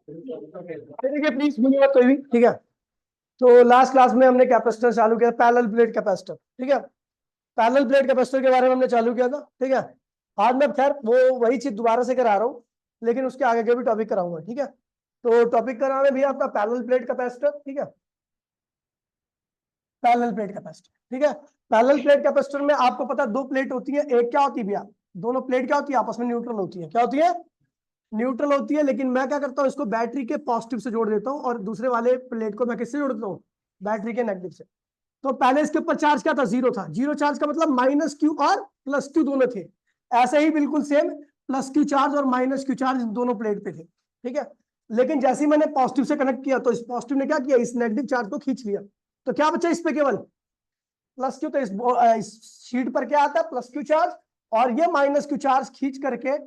देखिए प्लीज मुझे कोई भी, ठीक है। तो लास्ट क्लास में हमने कैपेसिटर चालू किया, पैरेलल प्लेट कैपेसिटर, ठीक है। पैरेलल प्लेट कैपेसिटर के बारे में हमने चालू किया था, ठीक है। आज मैं खैर वो वही चीज दोबारा से करा रहा हूँ, लेकिन उसके आगे के भी टॉपिक कराऊंगा, ठीक है। तो टॉपिक करा रहे भैया आपका पैरेलल प्लेट कैपेसिटर, ठीक है। पैरेलल प्लेट कैपेसिटर, ठीक है। पैरेलल प्लेट कैपेसिटर में आपको पता है दो प्लेट होती है, एक क्या होती है भैया, दोनों प्लेट क्या होती है, आपस में न्यूट्रल होती है। क्या होती है? न्यूट्रल होती है। लेकिन मैं क्या करता हूँ, इसको बैटरी के पॉजिटिव से जोड़ देता हूँ और दूसरे वाले प्लेट को मैं किससे जोड़ देता हूँ, बैटरी के नेगेटिव से। तो पहले इसके ऊपर चार्ज क्या था, जीरो था। जीरो चार्ज का मतलब माइनस क्यू और प्लस क्यू दोनों थे। ऐसे ही बिल्कुल सेम प्लस क्यू चार्ज और माइनस क्यू चार्ज दोनों प्लेट पे थे, ठीक है। लेकिन जैसे ही मैंने पॉजिटिव से कनेक्ट किया तो इस पॉजिटिव ने क्या किया, इस नेगेटिव चार्ज को खींच लिया। तो क्या बचा इस पे, केवल प्लस क्यू। तो इस शीट पर क्या आता है, प्लस क्यू चार्ज, और ये माइनस क्यू चार्ज खींच करके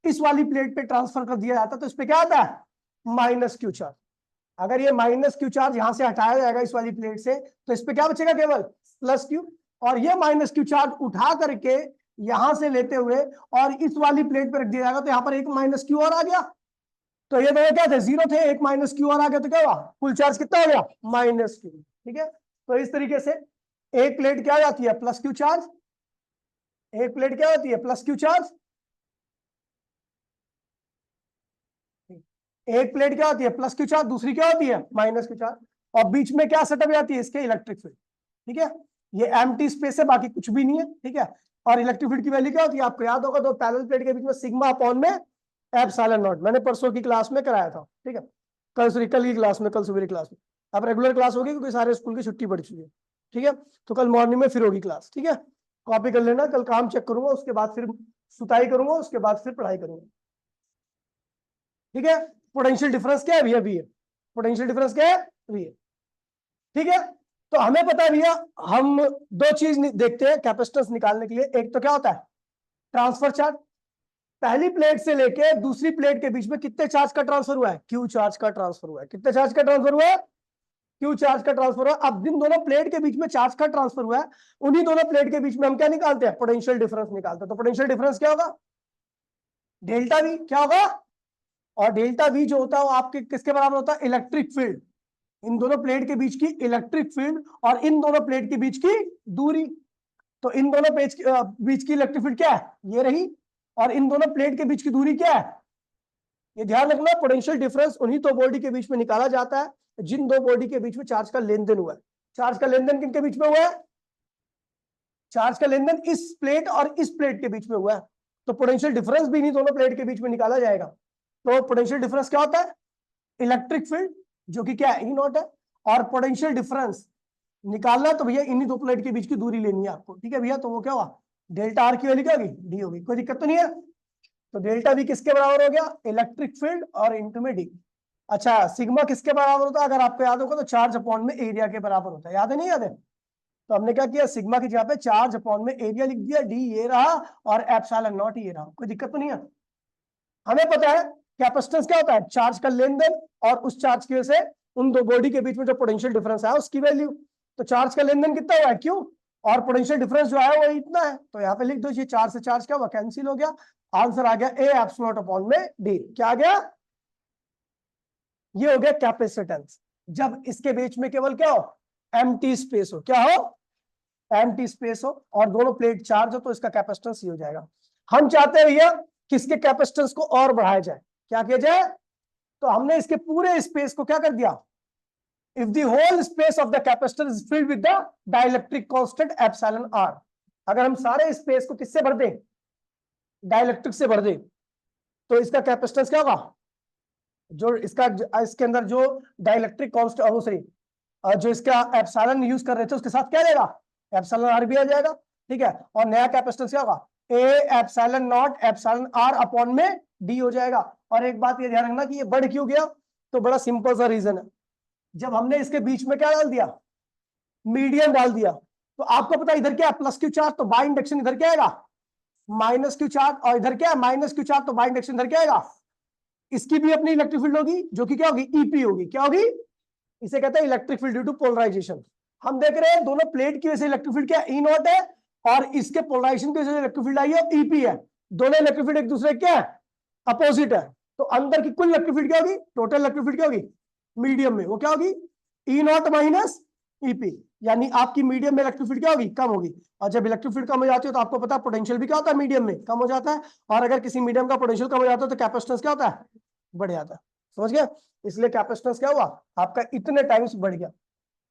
इस वाली प्लेट पे ट्रांसफर कर दिया जाता है। तो इस पे क्या आता है, माइनस क्यू चार्ज। अगर ये माइनस क्यू चार्ज यहां से हटाया जाएगा इस वाली प्लेट से, तो इस पे क्या बचेगा, केवल प्लस क्यू। और ये माइनस क्यू चार्ज उठा करके यहां से लेते हुए और इस वाली प्लेट पे रख दिया जाएगा। तो यहां पर एक माइनस क्यू और आ गया। तो ये दोनों क्या थे, जीरो थे, एक माइनस क्यू और आ गया। तो क्या हुआ, कुल चार्ज कितना हो गया, माइनस क्यू, ठीक है। तो इस तरीके से एक प्लेट क्या जाती है, प्लस क्यू चार्ज। एक प्लेट क्या होती है, प्लस क्यू चार्ज। एक प्लेट क्या होती है, प्लस क्यू चार्ज, दूसरी क्या होती है, माइनस क्यू चार्ज। और बीच में क्या सेटअप जाती है, इसके इलेक्ट्रिक फील्ड, ठीक है। ये एम्प्टी स्पेस है, बाकी कुछ भी नहीं है, ठीक है। और इलेक्ट्रिक फील्ड की वैल्यू क्या होती है, आपको याद होगा, तो पैरेलल प्लेट के बीच में सिग्मा अपॉन में एप्सिलॉन नॉट, मैंने परसों की क्लास में कराया था, ठीक है। कल की क्लास में, कल सुबह की क्लास में। अब रेगुलर क्लास होगी क्योंकि सारे स्कूल की छुट्टी पड़ चुकी है, ठीक है। तो कल मॉर्निंग में फिर होगी क्लास, ठीक है। कॉपी कर लेना, कल काम चेक करूंगा, उसके बाद फिर सुताई करूंगा, उसके बाद फिर पढ़ाई करूंगा, ठीक है। पोटेंशियल डिफरेंस क्या है भैया, वी है। पोटेंशियल डिफरेंस क्या है, वी है, ठीक है। तो हमें पता है भैया, हम दो चीज देखते हैं कैपेसिटेंस निकालने के लिए। एक तो क्या होता है, ट्रांसफर चार्ज। पहली प्लेट से लेके दूसरी प्लेट के बीच में कितने चार्ज का ट्रांसफर हुआ है, क्यू चार्ज का ट्रांसफर हुआ है। कितने चार्ज का ट्रांसफर हुआ है, क्यू चार्ज का ट्रांसफर हुआ। अब जिन दोनों प्लेट के बीच में चार्ज का ट्रांसफर हुआ है, उन्हीं दोनों प्लेट के बीच में हम क्या निकालते हैं, पोटेंशियल डिफरेंस निकालते हैं। तो पोटेंशियल डिफरेंस क्या होगा, डेल्टा वी। क्या होगा, और डेल्टा वी जो होता है वो आपके किसके बराबर होता है, इलेक्ट्रिक फील्ड। इन दोनों प्लेट के बीच की इलेक्ट्रिक फील्ड और इन दोनों प्लेट के बीच की दूरी। तो इन दोनों बीच की इलेक्ट्रिक फील्ड क्या है, ये रही। और इन दोनों प्लेट के बीच की दूरी क्या है, ये ध्यान रखना। पोटेंशियल डिफरेंस उन्हीं दो बॉडी के बीच में निकाला जाता है जिन दो बॉडी के बीच में चार्ज का लेन देन हुआ है। चार्ज का लेन देन किनके बीच में हुआ है, चार्ज का लेन देन इस प्लेट और इस प्लेट के बीच में हुआ है। तो पोटेंशियल डिफरेंस भी इन्हीं दोनों प्लेट के बीच में निकाला जाएगा। तो पोटेंशियल डिफरेंस क्या होता है, इलेक्ट्रिक फील्ड, जो कि क्या है, ई नॉट है। और पोटेंशियल डिफरेंस निकालना तो भैया इन्हीं दो प्लेट के बीच की दूरी लेनी है आपको, ठीक है भैया। तो वो क्या हुआ, डेल्टा आर की वैल्यू क्या होगी, डी होगी। कोई दिक्कत तो नहीं है। तो डेल्टा वी किसके बराबर हो गया, इलेक्ट्रिक फील्ड और इंटू में डी। अच्छा, सिग्मा किसके बराबर होता है, अगर आपको याद होगा तो चार्ज अपॉन में एरिया के बराबर होता है। याद है, नहीं याद है? तो हमने क्या किया, सिग्मा की जगह पे चार्ज अपॉन में एरिया लिख दिया, डी ये रहा और एप्सिलॉन नॉट ये रहा। कोई दिक्कत तो नहीं है। हमें पता है कैपेसिटेंस क्या होता है, चार्ज का लेन देन और उस चार्ज की वजह से उन दो बॉडी के बीच में जो पोटेंशियल डिफरेंस है उसकी वैल्यू। तो चार्ज का लेन देन कितना हुआ है, क्यू, और पोटेंशियल डिफरेंस जो है वो इतना है। तो यहाँ पे लिख दो, ये चार्ज से चार्ज क्या हुआ, कैंसिल हो गया। आंसर आ गया ए एप्सिलॉन नॉट अपॉन में डी। क्या आ गया, ये हो गया कैपेसिटेंस। जब इसके बीच में केवल क्या हो, एम्प्टी स्पेस हो। क्या हो, एम्प्टी स्पेस हो और दोनों प्लेट चार्ज हो, तो इसका कैपेसिटेंस ये हो जाएगा। हम चाहते हैं भैया किसके कैपेसिटेंस को और बढ़ाया जाए, क्या किया जाए। तो हमने इसके पूरे स्पेस को क्या कर दिया, if the whole space of the capacitor is filled with the dielectric constant epsilon r. अगर हम सारे स्पेस को किससे भर दें, डाइलेक्ट्रिक से भर दें, तो इसका कैपेसिटेंस क्या होगा, जो इसका इसके अंदर जो डाइलेक्ट्रिक कांस्टेंट, सॉरी, जो इसका एप्सिलॉन यूज कर रहे थे उसके साथ क्या रहेगा, एप्सिलॉन आर भी आ जाएगा, ठीक है। और नया कैपेसिटेंस क्या होगा, A epsilon naught epsilon r upon में डी हो जाएगा। और एक बात ये ध्यान रखना कि ये बढ़ क्यों गया, तो बड़ा सिंपल सा रीजन है। जब हमने इसके बीच में क्या डाल दिया, मीडियम डाल दिया, तो आपको पता है इधर क्या है, प्लस क्यू चार्ज, तो बाय इंडक्शन इधर क्या आएगा, माइनस क्यू चार्ज। और इधर क्या है, माइनस क्यू चार्ज, तो बाय इंडक्शन इधर क्या आएगा, इसकी भी अपनी इलेक्ट्रिक फील्ड होगी, जो कि क्या होगी, ईपी होगी। क्या होगी, इसे कहते हैं electric field due to polarisation. हम देख रहे हैं दोनों प्लेट की वजह से इलेक्ट्रिक फील्ड क्या, ई नॉट है, और इसके पोलराइजेशन की वजह से इलेक्ट्रिक फील्ड आई है, ईपी है। दोनों इलेक्ट्रिक फील्ड एक दूसरे क्या है, अपोजिट है। तो अंदर की कुल इलेक्ट्रिक फील्ड क्या होगी, टोटल इलेक्ट्रिक फील्ड क्या होगी मीडियम में, वो क्या होगी ई नॉट माइनस ईपी, यानी आपकी मीडियम में इलेक्ट्रिक फील्ड क्या होगी, कम होगी। और जब इलेक्ट्रिक फील्ड कम हो जाती है तो आपको पता है पोटेंशियल भी क्या होता है मीडियम में कम हो जाता है, और अगर किसी मीडियम का पोटेंशियल कम हो जाता है तो कैपेसिटेंस क्या होता है, बढ़ जाता है। समझ गया, इसलिए कैपेसिटेंस क्या हुआ आपका इतने टाइम्स बढ़ गया।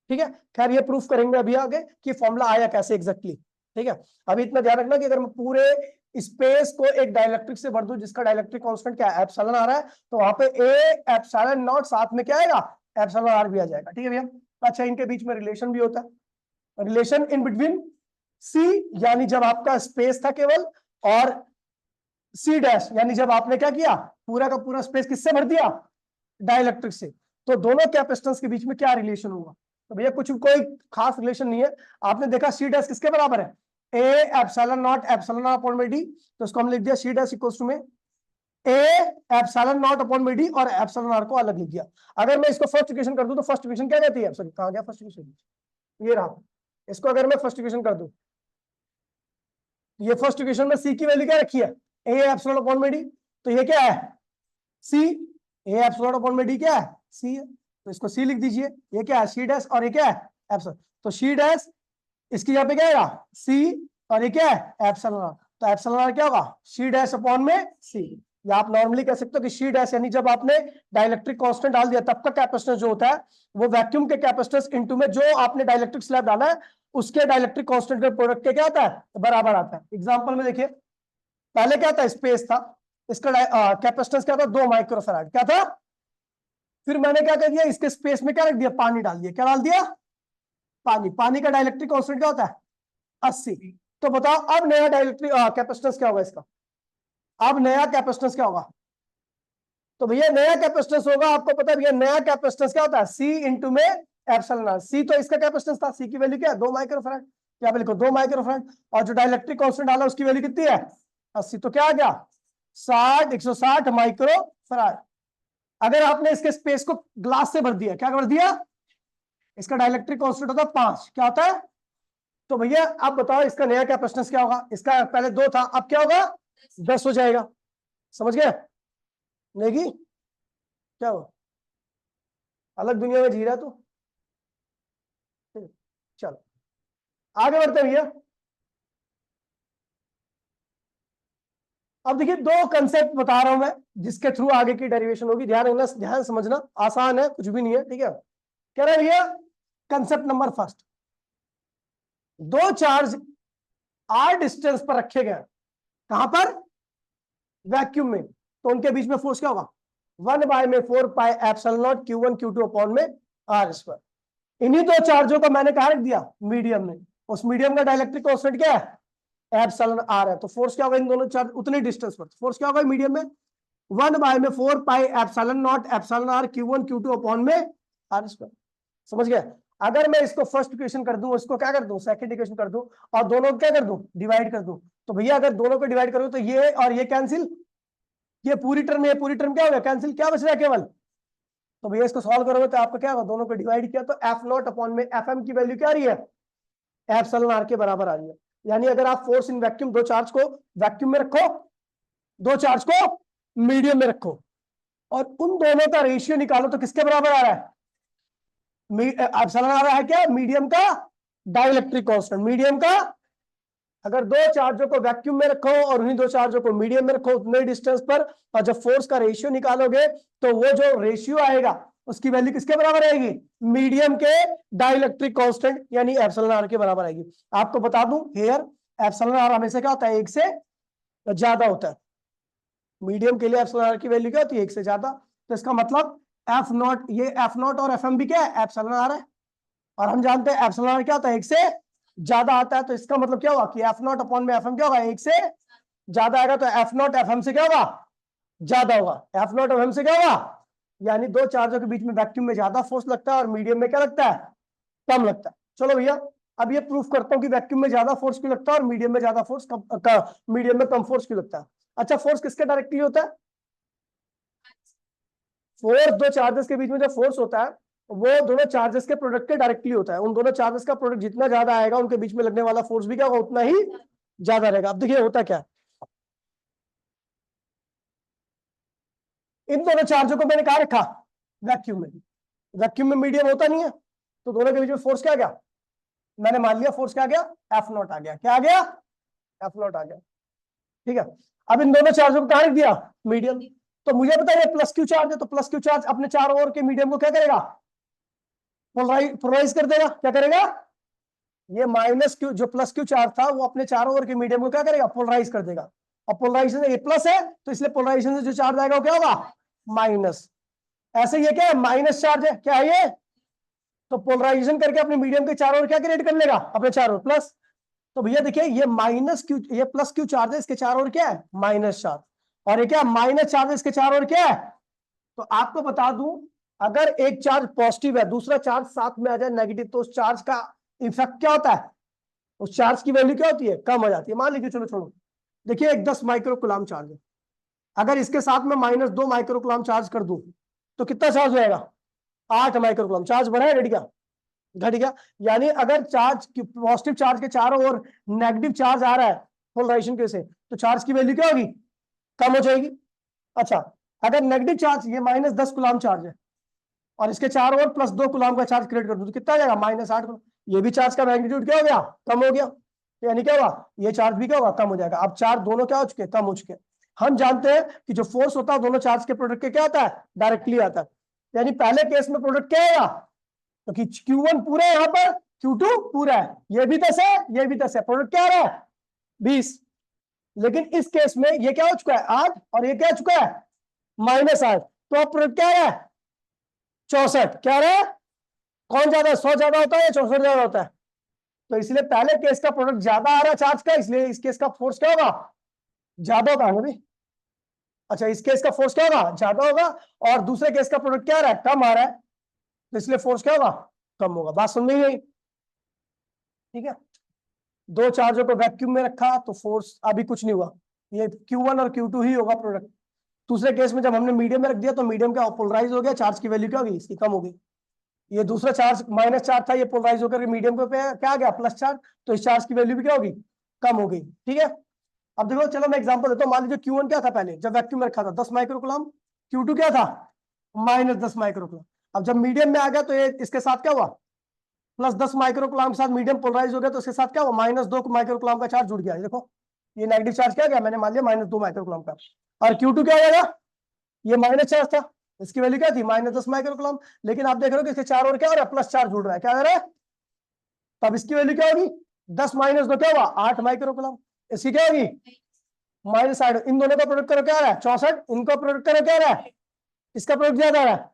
ठीक है, खैर ये प्रूफ करेंगे अभी आगे कि फॉर्मूला आया कैसे एग्जैक्टली। ठीक है, अभी इतना ध्यान रखना कि अगर मैं पूरे स्पेस को एक डाइलेक्ट्रिक से भर दूं जिसका डाइलेक्ट्रिक कांस्टेंट क्या है एप्सिलॉन आ रहा है, तो वहां पे ए एप्सिलॉन नॉट साथ में क्या आएगा एप्सिलॉन आर भी आ जाएगा। ठीक है भैया, अच्छा इनके बीच में रिलेशन भी होता है, रिलेशन इन बिटवीन सी, यानी जब आपका स्पेस था केवल, और सी डैश, यानी जब आपने क्या किया पूरा का पूरा स्पेस किससे भर दिया डाइलेक्ट्रिक से, तो दोनों कैपेसिटेंस के बीच में क्या रिलेशन होगा। तो भैया कुछ कोई खास रिलेशन नहीं है, आपने देखा सी डैश किसके बराबर है A epsilon naught epsilon r upon में डी, तो इसको हम लिख दिया सी डैश इक्वल्स टू में ए एप्सिलॉन नॉट अपॉन में डी और एप्सिलॉन आर को अलग लिख दिया। अगर मैं इसको फर्स्ट इक्वेशन कर दूं तो फर्स्ट इक्वेशन क्या कहती है, सॉरी कहां गया फर्स्ट इक्वेशन, ये रहा, इसको अगर मैं फर्स्ट इक्वेशन कर दूं, ये फर्स्ट इक्वेशन में सी की वैल्यू क्या रखी है ए एप्सिलॉन अपॉन में डी, तो ये क्या है सी, ए एप्सिलॉन अपॉन में डी क्या है सी है, तो इसको सी लिख दीजिए, ये क्या है सी डैश और ये क्या है एप्सिलॉन, तो सी डैश इसकी यहाँ पे क्या आएगा सी और ये क्या है एप्सिलॉन आर, तो एप्सिलॉन आर क्या होगा सी डैश अपॉन में सी, या आप नॉर्मली कह सकते हो कि सी डैश, यानी जब आपने डाइलेक्ट्रिक कांस्टेंट डाल दिया तब का कैपेसिटेंस जो होता है वो वैक्यूम के कैपेसिटेंस इनटू में जो आपने डाइलेक्ट्रिक स्लैब डाला है उसके डाइलेक्ट्रिक कांस्टेंट के प्रोडक्ट के क्या आता है बराबर आता है। एग्जांपल में देखिए, पहले क्या था स्पेस था, इसका कैपेसिटेंस क्या था 2 माइक्रोफैराड क्या था, फिर मैंने क्या कर दिया इसके स्पेस में क्या रख दिया पानी डाल दिया, क्या डाल दिया पानी, पानी का डाइलेक्ट्रिक कांस्टेंट क्या होता है 80, तो बताओ अब नया डाइलेक्ट्रिक कैपेसिटेंस क्या होगा इसका, अब नया कैपेसिटेंस क्या होगा, तो भैया नया कैपेसिटेंस होगा, आपको पता है भैया नया कैपेसिटेंस क्या होता है सी इंटू में एप्सिलॉन आर, सी तो इसका कैपेसिटेंस था, सी की वैल्यू क्या है 2 माइक्रोफैराड, क्या लिखो 2 माइक्रोफैराड, और जो डाइलेक्ट्रिक कांस्टेंट डाला उसकी वैल्यू कितनी है 80, तो क्या आ गया 160 माइक्रोफैराड। अगर आपने इसके स्पेस को ग्लास से भर दिया, क्या कर दिया, इसका डाइलेक्ट्रिक कांस्टेंट होता है 5, क्या होता है, तो भैया अब बताओ इसका नया कैपेसिटेंस क्या होगा, इसका पहले 2 था अब क्या होगा 10 हो जाएगा। समझ गए, नहीं क्या हो अलग दुनिया में जी रहा तू, चलो आगे बढ़ते भैया। अब देखिए 2 कंसेप्ट बता रहा हूं मैं जिसके थ्रू आगे की डेरिवेशन होगी, ध्यान रखना ध्यान समझना, आसान है कुछ भी नहीं है। ठीक है, कह रहे भैया concept number first, 2 charge r distance पर रखे गए, कहां पर वैक्यूम में, तो उनके बीच में फोर्स क्या होगा 1/4 pi epsilon not Q1 Q2 upon में आर स्क्वायर। इन्हीं 2 चार्जों को मैंने कहा रख दिया मीडियम में, उस मीडियम का डाइलेक्ट्रिक कांस्टेंट क्या है एप्सिलॉन आर है, तो फोर्स क्या होगा इन दोनों चार्ज उतनी डिस्टेंस पर, फोर्स क्या होगा मीडियम में 1/4 pi epsilon naught epsilon r Q1 Q2 upon में आर स्क्वायर। समझ गए, अगर मैं इसको फर्स्ट इक्वेशन कर दूं, इसको क्या कर दूं सेकंड इक्वेशन कर दूं, और दोनों को क्या कर दूं डिवाइड कर दूं, तो भैया अगर दोनों को डिवाइड करूं तो ये और ये कैंसिल, ये पूरी टर्म ये पूरी टर्म क्या हो गया कैंसिल, क्या बच रहा है केवल, तो भैया इसको सॉल्व करोगे तो आपका क्या होगा, दोनों को डिवाइड किया तो एफ नॉट अपॉन में एफ एम की वैल्यू क्या आ रही है एप्सिलॉन आर के बराबर आ रही है। यानी अगर आप फोर्स इन वैक्यूम 2 चार्ज को वैक्यूम में रखो, 2 चार्ज को मीडियम में रखो, और उन दोनों का रेशियो निकालो तो किसके बराबर आ रहा है, एप्सिलॉन आ रहा है क्या मीडियम का डाइलेक्ट्रिक कांस्टेंट, मीडियम का, अगर 2 चार्जों को वैक्यूम में रखो और उन्हीं 2 चार्जों को मीडियम में रखो उतने डिस्टेंस पर, और जब फोर्स का रेशियो निकालोगे तो वो जो रेशियो आएगा उसकी वैल्यू किसके बराबर आएगी मीडियम के डाइलेक्ट्रिक कांस्टेंट यानी एप्सिलॉन आर के बराबर आएगी। आपको बता दूं हियर एप्सिलॉन आर हमेशा क्या होता है 1 से ज्यादा होता है, मीडियम के लिए एप्सिलॉन आर की वैल्यू क्या होती है 1 से ज्यादा, तो इसका मतलब एफ नॉट, ये एफ नॉट और एफ एम भी क्या है एप्सिलॉन आर है, और हम जानते हैं एप्सिलॉन आर क्या होता है 1 से ज्यादा आता है, तो इसका मतलब क्या होगा कि एफ नॉट अपॉन में एफ एम क्या होगा 1 से ज्यादा आएगा, तो एफ नॉट एफ एम से क्या होगा ज्यादा होगा, एफ नॉट एफ एम से क्या होगा, यानी 2 चार्जों के बीच में वैक्यूम में ज्यादा फोर्स लगता है और मीडियम में क्या लगता है कम लगता है। चलो भैया अब ये प्रूफ करता हूं कि वैक्यूम में ज्यादा फोर्स क्यों लगता है और मीडियम में ज्यादा फोर्स मीडियम में कम फोर्स क्यों लगता है। अच्छा फोर्स किसके डायरेक्टली होता है, फोर्स 2 चार्जेस के बीच में जो फोर्स होता है वो दोनों चार्जेस के प्रोडक्ट के डायरेक्टली होता है, उन दोनों चार्जेस का प्रोडक्ट जितना ज्यादा आएगा उनके बीच में लगने वाला फोर्स भी क्या होगा उतना ही ज्यादा रहेगा। अब देखिए होता क्या, इन दोनों चार्जों को मैंने कहा रखा वैक्यूम में। वैक्यूम में मीडियम होता नहीं है, तो दोनों के बीच में फोर्स क्या आ गया, मैंने मान लिया फोर्स क्या आ गया, F0 आ गया। क्या आ गया, F0 आ गया। ठीक है, अब इन दोनों चार्जों को कहां रख दिया, मीडियम। तो मुझे पता है प्लस क्यू चार्ज है, तो प्लस क्यू चार्ज अपने चारों ओर के मीडियम को क्या करेगा, पोलराइज कर देगा। क्या करेगा, ये माइनस क्यू जो प्लस क्यू चार्ज था वो अपने चारों ओर के मीडियम को क्या करेगा, पोलराइज कर देगा। और पोलराइजेशन ये प्लस है, तो इसलिए पोलराइजेशन से जो चार्ज आएगा वो क्या होगा, माइनस। ऐसे ये क्या है, माइनस चार्ज है, क्या है ये, तो पोलराइजेशन करके अपने मीडियम के चारों ओर क्या क्रिएट कर लेगा, अपने चारों ओर प्लस। तो भैया देखिए ये माइनस क्यू, ये प्लस क्यू चार्ज है, इसके चारों ओर क्या है, माइनस चार्ज। और ये क्या, माइनस चार्ज है, इसके चारों ओर क्या है। तो आपको बता दूं, अगर एक चार्ज पॉजिटिव है, दूसरा चार्ज साथ में आ जाए नेगेटिव, तो उस चार्ज का इफेक्ट क्या होता है, उस चार्ज की वैल्यू क्या होती है, कम हो जाती है। मान लीजिए, चलो छोड़ो, देखिए एक 10 माइक्रो कूलम चार्ज है, अगर इसके साथ में -2 माइक्रो कूलम चार्ज कर दूं तो कितना चार्ज होएगा, 8 माइक्रो कूलम। चार्ज बढ़ा है, घट गया, घट गया। यानी अगर चार्ज पॉजिटिव चार्ज के चारों ओर नेगेटिव चार्ज आ रहा है पोलराइजेशन के से, तो चार्ज की वैल्यू क्या होगी, कम हो जाएगी। अच्छा, अगर नेगेटिव चार्ज, ये -10 कूलम चार्ज है, और इसके चारों ओर +2 कूलम का चार्ज क्रिएट कर दूं तो कितना आ जाएगा, -8 कूलम। ये भी चार्ज का मैग्नीट्यूड क्या हो गया, कम हो गया। यानी क्या हुआ, ये चार्ज भी क्या होगा, कम हो जाएगा। अब चार्ज दोनों क्या हो चुके, कम हो चुके। हम जानते हैं कि जो फोर्स होता है दोनों चार्ज के प्रोडक्ट के क्या आता है, डायरेक्टली आता है। यानी पहले केस में प्रोडक्ट क्या आएगा, क्योंकि Q1 पूरा है, यहाँ पर Q2 पूरा है, ये भी 10 है, ये भी 10 है, प्रोडक्ट क्या आ रहा है, 20। लेकिन इस केस में ये क्या हो चुका है, 8, और ये क्या चुका है, -8। तो अब प्रोडक्ट क्या आ रहा है, 64। क्या आ रहा है, कौन ज्यादा, 100 ज्यादा होता है या 64 ज्यादा होता है। तो इसलिए पहले केस का प्रोडक्ट ज्यादा आ रहा है चार्ज का, इसलिए इस केस का फोर्स क्या होगा, ज्यादा होगा ना भी। अच्छा, इस केस का फोर्स क्या होगा, ज्यादा होगा। और दूसरे केस का प्रोडक्ट क्या आ रहा है, कम आ रहा है, तो इसलिए फोर्स क्या होगा, कम होगा। बात समझ में आई, ठीक है। दो चार्जों को वैक्यूम में रखा तो फोर्स अभी कुछ नहीं हुआ, ये Q1 और Q2 ही होगा प्रोडक्ट। दूसरे केस में जब हमने मीडियम में रख दिया तो मीडियम क्या पोलराइज हो गया, चार्ज की वैल्यू क्या होगी, इसकी कम होगी। ये दूसरा चार्ज माइनस चार्ज था, ये पोलराइज होकर मीडियम पे क्या आ गया, प्लस चार्ज, तो इस चार्ज की वैल्यू भी क्या होगी, कम हो गई। ठीक है, अब देखो, चलो मैं एग्जांपल देता हूँ। मान लीजिए Q1 क्या था पहले जब वैक्यूम में रखा था, 10 माइक्रो कूलम। Q2 क्या था, -10 माइक्रो कूलम। अब जब मीडियम में आ गया तो ये इसके साथ क्या हुआ, +10 माइक्रो कूलम के साथ मीडियम पोलराइज हो गया, तो इसके साथ क्या हुआ, -2 माइक्रो कूलम का चार्ज जुड़ गया। देखो ये नेगेटिव चार्ज क्या गया, मैंने मान लिया -2 माइक्रो कूलम का। और Q2 क्या हो जाएगा, ये माइनस चार्ज था, इसकी वैल्यू क्या थी, -10 माइक्रो कूलम। लेकिन आप देख रहे हो कि इसके चारों ओर क्या हो रहा है, प्लस चार्ज जुड़ रहा है। क्या हो रहा है, तब इसकी वैल्यू क्या होगी, 10 - 2 क्या हुआ, 8 माइक्रो कूलम। इसकी क्या होगी, -8। इन दोनों का प्रोडक्ट करो क्या आ रहा है, 64। इनका प्रोडक्ट करो क्या आ रहा है, इसका प्रोडक्ट ज्यादा आ रहा है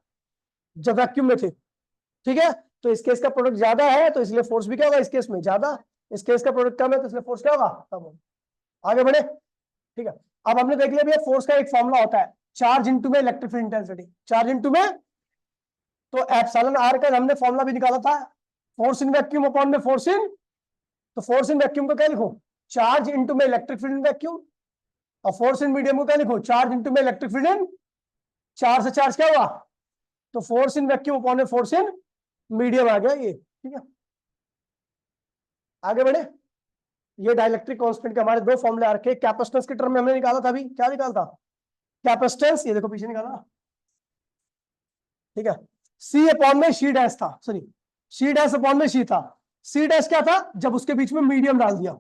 जब वैक्यूम में थे। ठीक है, तो इस केस का प्रोडक्ट ज्यादा है, तो इसलिए फोर्स भी क्या होगा, इस केस में ज्यादा। इस केस का प्रोडक्ट कम है, तो इसलिए फोर्स क्या होगा, कम होगा। आगे बढ़े, ठीक है। अब हमने देख लिया भैया फोर्स का एक फॉर्मूला होता है, चार्ज इंटू में electric field intensity, charge into में। तो एप्सिलॉन आर का हमने फॉर्मूला भी निकाला था, फोर्स इन वैक्यूम अपॉन में फोर्स इन। तो फोर्स इन वैक्यूम को क्या लिखूं, चार्ज इंटू में इलेक्ट्रिक फील्ड इन वैक्यूम। और फोर्स इन मीडियम को क्या लिखूं, चार्ज इंटू में इलेक्ट्रिक फील्ड इन। चार से चार्ज क्या हुआ, तो फोर्स इन वैक्यूम अपॉन में फोर्स इन मीडियम आ गया ये। ठीक है, आगे बढ़े। ये डाइलेक्ट्रिक कांस्टेंट के हमारे दो फॉर्मूले आ रखे। कैपेसिटेंस के टर्म में हमने निकाला था, अभी क्या निकाला था, कैपेसिटेंस, ये देखो पीछे निकाला। ठीक है, सी अपॉन में शी डैश था, सॉरी शी डैश अपॉन में शी था। सी डैश क्या था, जब उसके बीच में मीडियम डाल दिया।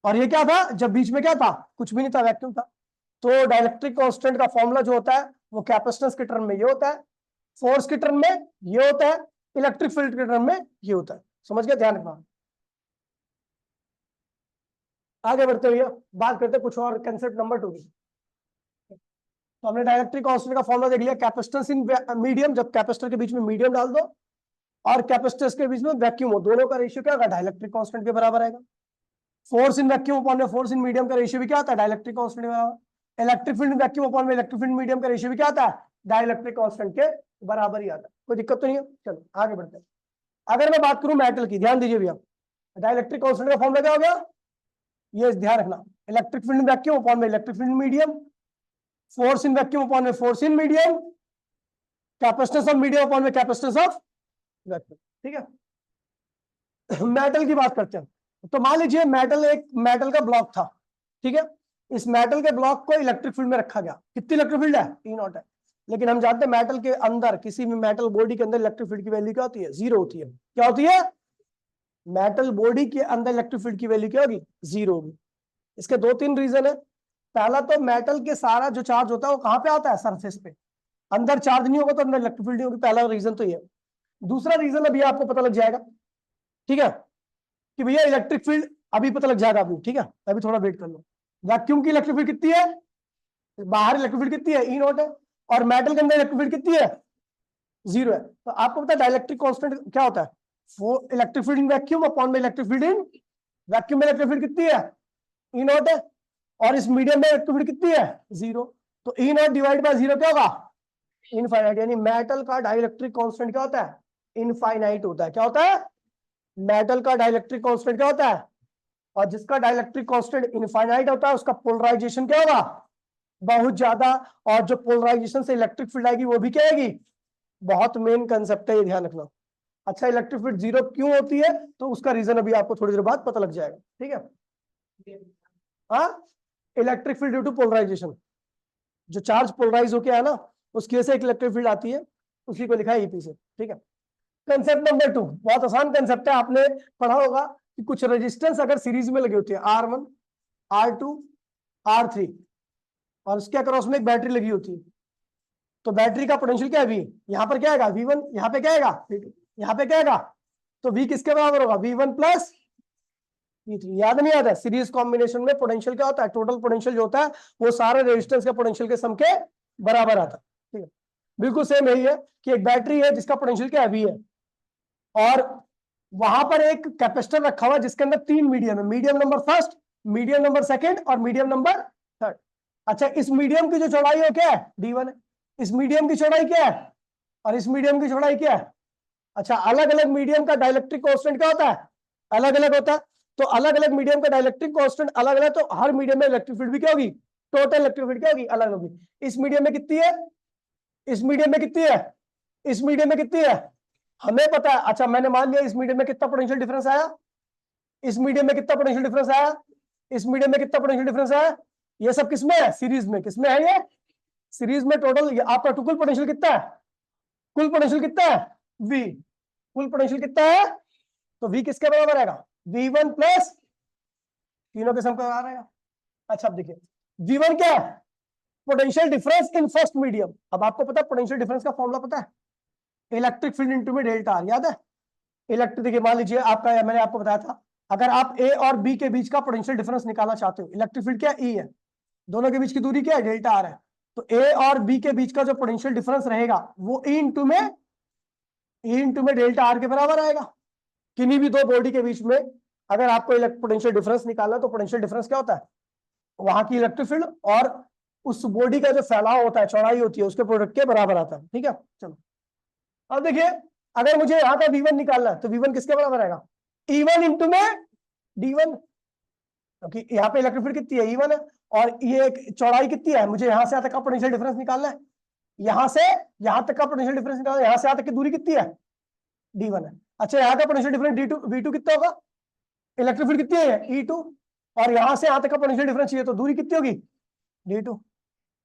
और ये क्या था, जब बीच में क्या था, कुछ भी नहीं था, वैक्यूम था। तो डाइलेक्ट्रिक कांस्टेंट का फॉर्मूला जो होता है वो कैपेसिटेंस के टर्म में ये होता है, फोर्स के टर्म में ये होता है, इलेक्ट्रिक फील्ड के टर्म में ये होता है। समझ गया, ध्यान रखना। आगे बढ़ते हुए बात करते कुछ और कंसेप्ट नंबर 2 की। तो हमने डाइलेक्ट्रिक कांस्टेंट का फॉर्मूला देख लिया, कैपेसिटेंस इन मीडियम, जब कैपेसिटर के बीच में मीडियम डाल दो और कैपेसिटर्स के बीच में वैक्यूम हो, दोनों का रेशियो क्या होगा, डाइलेक्ट्रिक कांस्टेंट के बराबर आएगा। फोर्स इन वैक्यूम अपॉन में फोर्स इन मीडियम का रेशियो भी क्या आता है, डाइलेक्ट्रिक कांस्टेंट के बराबर। इलेक्ट्रिक फील्ड वैक्यूम अपॉन में इलेक्ट्रिक फील्ड मीडियम का रेशियो भी क्या आता है, डाइलेक्ट्रिक कांस्टेंट के बराबर ही आता है। कोई दिक्कत तो नहीं है, चलो आगे बढ़ते हैं। अगर मैं बात करूं मेटल की, ध्यान दीजिए भैया, डाइलेक्ट्रिक कांस्टेंट का फॉर्मूला क्या हो गया, ये ध्यान रखना, इलेक्ट्रिक फील्ड वैक्यूम अपॉन में electric field medium, force in vacuum upon में force in medium, capacitance of medium upon में कैपेसिटेंस ऑफ वैक्यूम। ठीक है, मेटल की बात करते हैं। तो मान लीजिए मेटल, एक मेटल का ब्लॉक था। ठीक है, इस मेटल के ब्लॉक को इलेक्ट्रिक फील्ड में रखा गया। कितनी इलेक्ट्रिक फील्ड है, E0 है। लेकिन हम जानते हैं मेटल के अंदर, किसी भी मेटल बॉडी के अंदर इलेक्ट्रिक फील्ड की वैल्यू क्या होती है? जीरो होती है। क्या होती है? मेटल बॉडी के अंदर इलेक्ट्रिक फील्ड की वैल्यू क्या होगी? जीरो होगी। इसके दो तीन रीजन है। पहला तो मेटल के सारा जो चार्ज होता है वो कहाँ पे आता है? सरफेस पे। अंदर चार्ज नहीं होगा तो अंदर इलेक्ट्रिक फील्ड नहीं होगी। पहला रीजन तो ये। दूसरा रीजन अभी आपको पता लग जाएगा, ठीक है, कि भैया इलेक्ट्रिक फील्ड अभी पता लग जाएगा अभी, ठीक है, अभी थोड़ा वेट कर लो। वैक्यूम की इलेक्ट्रिक फील्ड कितनी है? बाहर इलेक्ट्रिक फील्ड कितनी है? ई नॉट है। और मेटल के अंदर इलेक्ट्रिक फील्ड कितनी है? जीरो है। तो आपको पता है डाइलेक्ट्रिक कांस्टेंट क्या होता है? वो इलेक्ट्रिक फील्ड इन वैक्यूम अपॉन में इलेक्ट्रिक फील्ड इन वैक्यूम में इलेक्ट्रिक फील्ड कितनी है? ई नॉट है। और इस मीडियम में इलेक्ट्रिक फील्ड कितनी है? जीरो। तो ई नॉट डिवाइड बाय जीरो क्या होगा? इनफाइनाइट। यानी मेटल का डाइलेक्ट्रिक कांस्टेंट क्या होता है? इनफाइनाइट होता है। क्या होता है? मेटल का डाइलेक्ट्रिक कांस्टेंट क्या होता है? और जिसका डाइलेक्ट्रिक कांस्टेंट इनफाइनाइट होता है उसका पोलराइजेशन क्या होगा? बहुत ज्यादा। और जो पोलराइजेशन से इलेक्ट्रिक फील्ड आएगी वो भी क्या आएगी? बहुत मेन कंसेप्ट है, ये ध्यान रखना। अच्छा, इलेक्ट्रिक फील्ड जीरो क्यों होती है तो उसका रीजन अभी आपको थोड़ी देर बाद पता लग जाएगा, ठीक है। हाँ, electric field due to polarization. जो चार्ज पोलराइज होके है ना, उसकी वजह से एक इलेक्ट्रिक फील्ड आती है, उसी को लिखा है ईपी से, ठीक है। कंसेप्ट नंबर 2 बहुत आसान कंसेप्ट है, आपने पढ़ा होगा कि कुछ रेजिस्टेंस अगर सीरीज में लगी होती है, R1, R2, R3, और उसके अक्रॉस में एक बैटरी लगी होती है, तो बैटरी का पोटेंशियल क्या है? V। यहाँ पर क्या आएगा? V1। यहाँ पे क्या आएगा? V2। यहाँ पे क्या आएगा? तो V किसके बराबर होगा? V1 plus V3। याद नहीं आता? सीरीज कॉम्बिनेशन में पोटेंशियल क्या होता है? टोटल पोटेंशियल जो होता है वो सारे रेजिस्टेंस के पोटेंशियल के सम के बराबर आता है, ठीक है। बिल्कुल सेम यही है कि एक बैटरी है जिसका पोटेंशियल क्या है? V है, और वहां पर एक कैपेसिटर रखा हुआ है जिसके अंदर तीन मीडियम है, medium number first, medium number second और मीडियम नंबर थर्ड। अच्छा, इस मीडियम की जो चौड़ाई है क्या है? D1 है। इस मीडियम की चौड़ाई क्या है? और इस मीडियम की चौड़ाई क्या है? अच्छा, अलग अलग मीडियम का डाइलेक्ट्रिक कांस्टेंट क्या होता है? अलग अलग होता है। तो अलग अलग मीडियम का डाइलेक्ट्रिक कांस्टेंट अलग अलग, तो हर मीडियम में इलेक्ट्रिक फील्ड भी क्या होगी? टोटल इलेक्ट्रिक फील्ड क्या होगी? अलग होगी। इस मीडियम में कितनी है? इस मीडियम में कितनी है? इस मीडियम में कितनी है? हमें पता है। अच्छा, मैंने मान लिया इस मीडियम में कितना पोटेंशियल डिफरेंस आया, इस मीडियम में कितना पोटेंशियल डिफरेंस आया, इस मीडियम में कितना पोटेंशियल डिफरेंस आया। ये सब किसमें है? सीरीज में। किसमें है ये? सीरीज में। टोटल आपका कुल पोटेंशियल कितना है? कुल पोटेंशियल कितना है? V। कुल पोटेंशियल कितना है? तो V किसके बराबर आएगा? V1 प्लस, तीनों के सम का बराबर आएगा। अच्छा, अब देखिए V1 क्या है? Potential difference in first medium. अब आपको पता है पोटेंशियल डिफरेंस का फॉर्मूला पता है? इलेक्ट्रिक फील्ड इनटू में डेल्टा आर, याद है? इलेक्ट्रिक, देखिए मान लीजिए आपका, मैंने आपको बताया था, अगर आप ए और बी के बीच का पोटेंशियल डिफरेंस निकालना चाहते हो, इलेक्ट्रिक फील्ड क्या है? ई है, दोनों के बीच की दूरी क्या है? डेल्टा आर है। तो ए और बी के बीच का जो पोटेंशियल डिफरेंस रहेगा वो ई इंटू में डेल्टा आर के बराबर आएगा। किन्हीं भी दो बॉडी के बीच में अगर आपको पोटेंशियल डिफरेंस निकालना, तो पोटेंशियल डिफरेंस क्या होता है? वहां की इलेक्ट्रिक फील्ड और उस बॉडी का जो फैलाव होता है, चौड़ाई होती है, उसके प्रोडक्ट के बराबर आता है, ठीक है। चलो अब देखिए, अगर मुझे यहाँ का V1 निकालना है तो V1 किसके बराबर आएगा? E1 इंटू में D1, क्योंकि यहाँ पे इलेक्ट्रिक फील्ड कितनी है? E1 है, और ये चौड़ाई कितनी है? मुझे यहाँ से यहाँ तक का पोटेंशियल डिफरेंस निकालना है, यहाँ से यहाँ तक का पोटेंशियल डिफरेंस निकालना है, यहाँ से यहाँ तक की दूरी कितनी है? D1 है। अच्छा, यहाँ का पोटेंशियल डिफरेंस V2 कितना होगा? इलेक्ट्रिक फील्ड कितनी है? E2, और यहाँ से यहाँ तक का पोटेंशियल डिफरेंस चाहिए तो दूरी कितनी होगी? D2।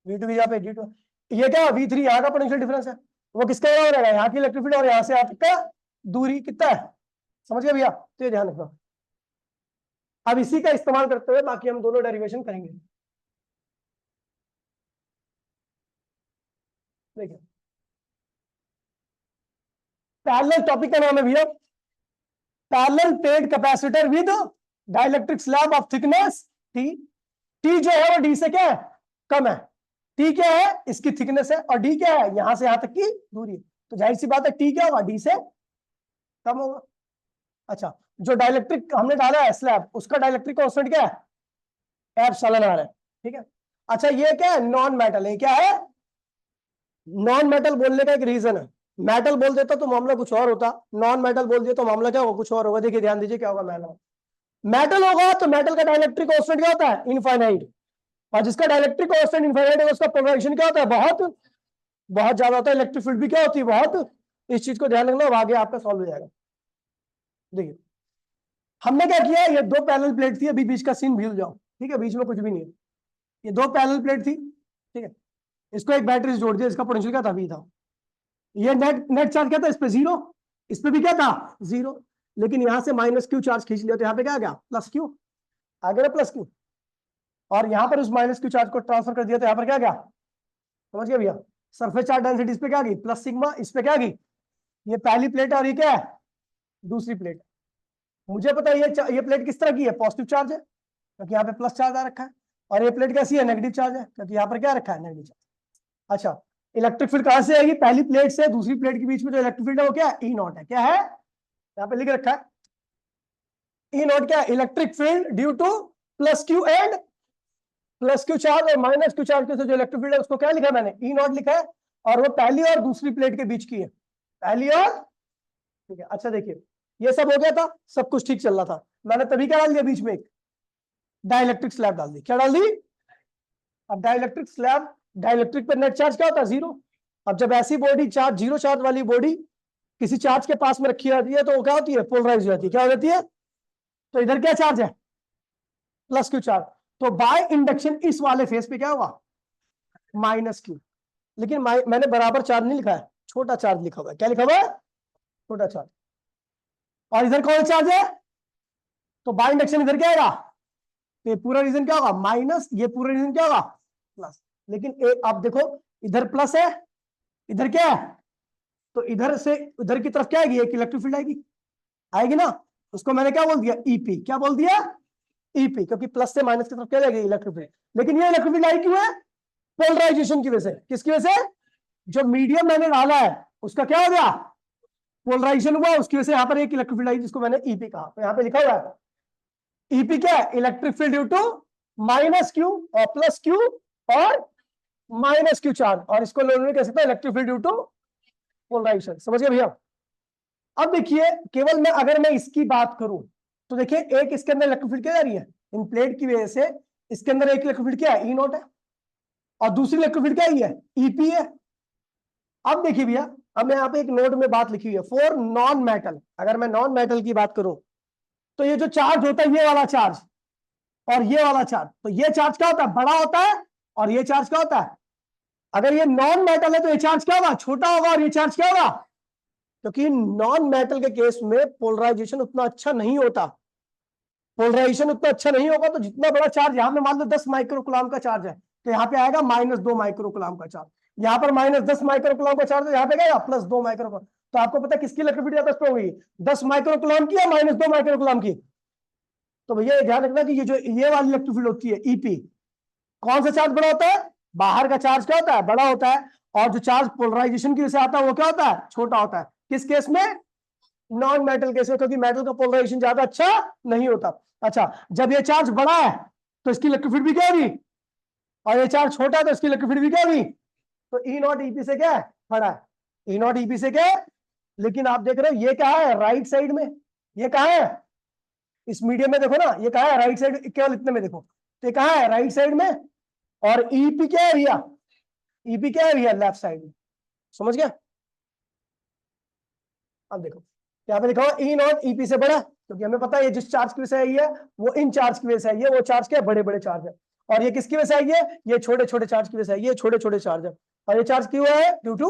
V2 की यहाँ पे D2, ये क्या? V3 यहाँ का पोटेंशियल डिफरेंस है, वो किसका बराबर रहेगा? यहाँ की इलेक्ट्रिक फील्ड और यहाँ से यहाँ तक का दूरी कितना है? समझ गए भैया? तो ये ध्यान रखना। अब इसी का इस्तेमाल करते हुए बाकी हम दोनों डेरिवेशन करेंगे। देखिए, पैरेलल टॉपिक का नाम है भैया parallel plate capacitor with dielectric slab of thickness T। T जो है वो D से क्या है? कम है। T क्या है? इसकी थिकनेस है, और D क्या है? यहां से यहां तक की दूरी है। तो जाहिर सी बात है T क्या होगा? D से कम होगा। अच्छा, जो डाइलेक्ट्रिक हमने डाला है स्लैब, उसका डाइलेक्ट्रिक कांस्टेंट क्या है? एप्सिलॉन आर है, ठीक है। अच्छा, ये क्या है? नॉन मेटल है। क्या है? नॉन मेटल बोलने का एक रीजन है, मेटल बोल देता तो मामला कुछ और होता, नॉन मेटल बोल दिया तो मामला क्या होगा? कुछ और होगा। देखिए ध्यान दीजिए क्या होगा। मेटल होगा तो मेटल का डाइलेक्ट्रिक कांस्टेंट क्या होता है? इनफाइनाइट। और जिसका डाइलेक्ट्रिक कांस्टेंट इनफाइनाइट है उसका पोलराइजेशन क्या होता है? बहुत बहुत ज्यादा होता है। इलेक्ट्रिक फील्ड भी क्या होती है? बहुत। इस चीज को ध्यान रखना, अब आगे आपका सॉल्व हो जाएगा। देखिए, हमने क्या किया, ये दो पैरेलल प्लेट थी, अभी बीच का सीन भूल जाओ, ठीक है, बीच में कुछ भी नहीं है। ये दो पैरेलल प्लेट थी, ठीक है। इसको एक बैटरी से जोड़ दिया, इसका पोटेंशियल क्या था, V था। ये नेट चार्ज क्या था, इस पे 0, इस पे भी क्या था 0, लेकिन यहां से -q चार्ज खींच लिया तो यहाँ पे क्या आ गया, +q आ गया ना, +q। और यहाँ पर उस -q चार्ज को ट्रांसफर कर दिया तो यहाँ पर क्या आ गया, समझ गया भैया। सरफेस चार्ज डेंसिटी इस पे क्या आ गई, +σ, इस पे क्या आ गई, ये पहली प्लेट और ये क्या है, दूसरी प्लेट। मुझे पता है ये प्लेट किस तरह की है, पॉजिटिव चार्ज है क्योंकि यहाँ पे प्लस चार्ज आ रखा है, और ये प्लेट कैसी है, नेगेटिव चार्ज है क्योंकि यहाँ पर क्या रखा है, नेगेटिव चार्ज। अच्छा, इलेक्ट्रिक फील्ड कहां से आएगी, पहली प्लेट से दूसरी प्लेट के बीच में जो इलेक्ट्रिक फील्ड है वो क्या है, E0 है। क्या है, यहाँ पे लिख रखा है E0 क्या है, electric field due to +q and +q charge और -q चार्ज के साथ जो इलेक्ट्रिक फील्ड है उसको क्या लिखा है मैंने, E0 लिखा है, और वो पहली और दूसरी प्लेट के बीच की है, पहली और, ठीक है। अच्छा देखिए, ये सब हो गया था, सब कुछ ठीक चल रहा था, मैंने तभी क्या डाल दिया बीच में, एक डाइलेक्ट्रिक स्लैब डाल दी। क्या डाल दी, अब डाइलेक्ट्रिक स्लैब, डाइलेक्ट्रिक पर नेट चार्ज क्या होता है, 0। अब जब ऐसी बॉडी चार्ज, 0 चार्ज वाली बॉडी किसी चार्ज के पास में रखी जाती है तो वो क्या होती है, पोलराइज हो जाती है। क्या हो जाती है, तो इधर क्या चार्ज है, +q चार्ज, तो बाय इंडक्शन इस वाले फेस पे क्या होगा, -q। लेकिन मैंने बराबर चार्ज नहीं लिखा है, छोटा चार्ज लिखा हुआ है। क्या लिखा हुआ है, छोटा चार्ज। और इधर कौन चार्ज है, तो बाय इंडक्शन इधर क्या आएगा, तो ये पूरा रीजन क्या होगा माइनस, ये पूरा रीजन क्या होगा प्लस। लेकिन आप देखो, इधर प्लस है, इधर क्या है, तो इधर से उधर की तरफ क्या आएगी, एक इलेक्ट्रिक फील्ड आएगी, आएगी ना। उसको मैंने क्या बोल दिया, ईपी। क्या बोल दिया, ईपी, क्योंकि प्लस से माइनस की तरफ क्या जाएगी, इलेक्ट्रिक फील्ड। लेकिन ये इलेक्ट्रिक फील्ड आई क्यों है, पोलराइजेशन की वजह से। किसकी वजह से, जो मीडियम मैंने डाला है उसका क्या हो गया, पोलराइजेशन हुआ, उसकी वजह से यहाँ पर एक इलेक्ट्रिक फील्ड आई जिसको मैंने ईपी कहा। तो यहाँ पे लिखा हुआ है ईपी क्या है, electric field due to -q और +q और -q चार्ज, और इसको लोगों ने कह सकता है electric field due to polarization. समझ गए भैया। अब देखिए, केवल मैं अगर मैं इसकी बात करूं तो देखिए, एक इसके अंदर इलेक्ट्रिक फील्ड क्या जा रही है, इन प्लेट की वजह से इसके अंदर एक इलेक्ट्रिक फील्ड क्या है, E0 है, और दूसरी इलेक्ट्रिक फील्ड क्या है, ईपी है। अब देखिए भैया, अब मैं यहाँ पे एक नोट में बात लिखी हुई है, फॉर नॉन मेटल, अगर मैं नॉन मेटल की बात करूं तो ये जो चार्ज होता है, ये वाला चार्ज और ये वाला चार्ज, तो ये चार्ज क्या होता है, बड़ा होता है, और ये चार्ज क्या होता है, अगर ये नॉन मेटल है तो ये चार्ज क्या होगा, छोटा होगा, और ये चार्ज क्या होगा, क्योंकि नॉन मेटल के केस में पोलराइजेशन उतना अच्छा नहीं होता, पोलराइजेशन उतना अच्छा नहीं होगा, तो जितना बड़ा चार्ज, यहां पे मान लो 10 माइक्रोकुलाम का चार्ज है, तो यहाँ पे आएगा -2 माइक्रोकुलाम का चार्ज, यहाँ पर -10 माइक्रोकुलाम का चार्ज है, यहाँ पे क्या आएगा +2 माइक्रोकुलाम। तो आपको पता है किसकी इलेक्ट्रिसिटी ज्यादा स्ट्रॉन्ग होगी, 10 माइक्रोकुलाम की या -2 माइक्रोकुलाम की। तो भैया ध्यान रखना कि ये वाली इलेक्ट्रिक फील्ड होती है ईपी, कौन सा चार्ज बड़ा होता है, बाहर का चार्ज क्या होता है, बड़ा होता है, और जो चार्ज पोलराइजेशन की वजह से आता है वो क्या होता है, छोटा होता है। किस केस में, नॉन मेटल केस में, क्योंकि मेटल का पोलराइजेशन ज्यादा अच्छा नहीं होता। अच्छा, जब ये चार्ज बड़ा है तो इसकी इलेक्ट्रिक फील्ड भी क्या होगी, और ये चार्ज छोटा है तो इसकी इलेक्ट्रिक फील्ड भी क्या होगी, तो E0 ईपी से क्या है, बड़ा है, E0 ईपी से क्या है। लेकिन आप देख रहे हो ये क्या है, राइट साइड में, ये कहा है, इस मीडियम में देखो ना, ये कहा है राइट साइड, केवल इतने में देखो, तो ये कहा है राइट साइड में, और ईपी क्या है भैया, ईपी क्या है भैया, लेफ्ट साइड में। समझ गया। अब देखो यहाँ पे लिखा हुआ E0 ईपी से बड़ा, क्योंकि हमें पता है ये जिस चार्ज की वजह से आई है वो इन चार्ज की वजह से आई है, वो चार्ज क्या बड़े बड़े चार्ज है, और ये किसकी वजह से आई है, ये छोटे छोटे चार्ज की वजह से आई है, ये छोटे छोटे चार्ज है, और ये चार्ज क्यों है, due to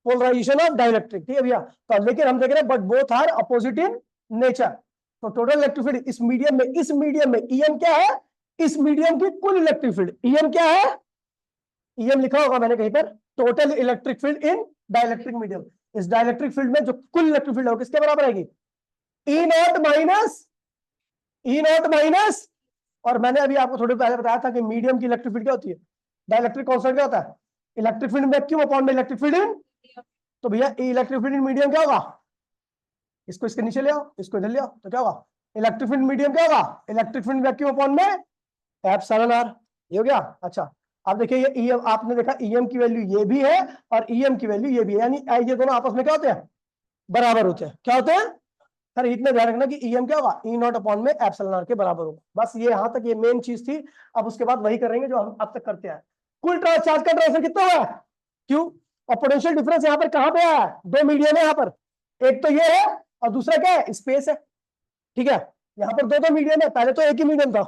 polarization of dielectric. ठीक है भैया। तो लेकिन हम देख रहे हैं but both are opposite in nature. तो टोटल इलेक्ट्रिक फील्ड इस मीडियम में, EM क्या है, इस मीडियम की कुल इलेक्ट्रिक फील्ड, EM क्या है, EM लिखा होगा मैंने कहीं पर, टोटल इलेक्ट्रिक फील्ड इन डाइलेक्ट्रिक मीडियम। इस डाइलेक्ट्रिक फील्ड में जो कुल इलेक्ट्रिक फील्ड है किसके बराबर आएगी, E0 माइनस, और मैंने अभी आपको थोड़ी पहले बताया था कि मीडियम की इलेक्ट्रिक फील्ड क्या होती है, डाइलेक्ट्रिक कांस्टेंट क्या होता है, इलेक्ट्रिक फील्ड वैक्यूम अपॉन में इलेक्ट्रिक फील्ड इन। तो भैया इलेक्ट्रिक फील्ड इन मीडियम क्या होगा, इसको इसके नीचे ले आओ, इसको इधर ले आओ, तो क्या होगा, इलेक्ट्रिक फील्ड मीडियम क्या होगा, इलेक्ट्रिक फील्ड वैक्यूम अपॉन में एप्सिलॉन आर। ये हो गया। अच्छा, अब देखिए ये EM, आपने देखा EM की वैल्यू ये भी है और EM की वैल्यू ये भी है, यानी ये दोनों आपस में क्या होते हैं, बराबर होते हैं। क्या होते हैं, सर इतना ध्यान रखना कि EM क्या होगा, E0 अपॉन में एप्सिलॉन आर के बराबर होगा। बस ये यहां तक ये मेन चीज थी। अब उसके बाद वही करेंगे जो हम अब तक करते हैं। कुल चार्ज का ट्रांसफर कितना हुआ है, क्यों, और पोटेंशियल डिफरेंस यहाँ पर कहां पे है, दो मीडियम है यहाँ पर, एक तो ये है और दूसरा क्या है, स्पेस है। ठीक है, यहाँ पर दो मीडियम है, पहले तो एक ही मीडियम था,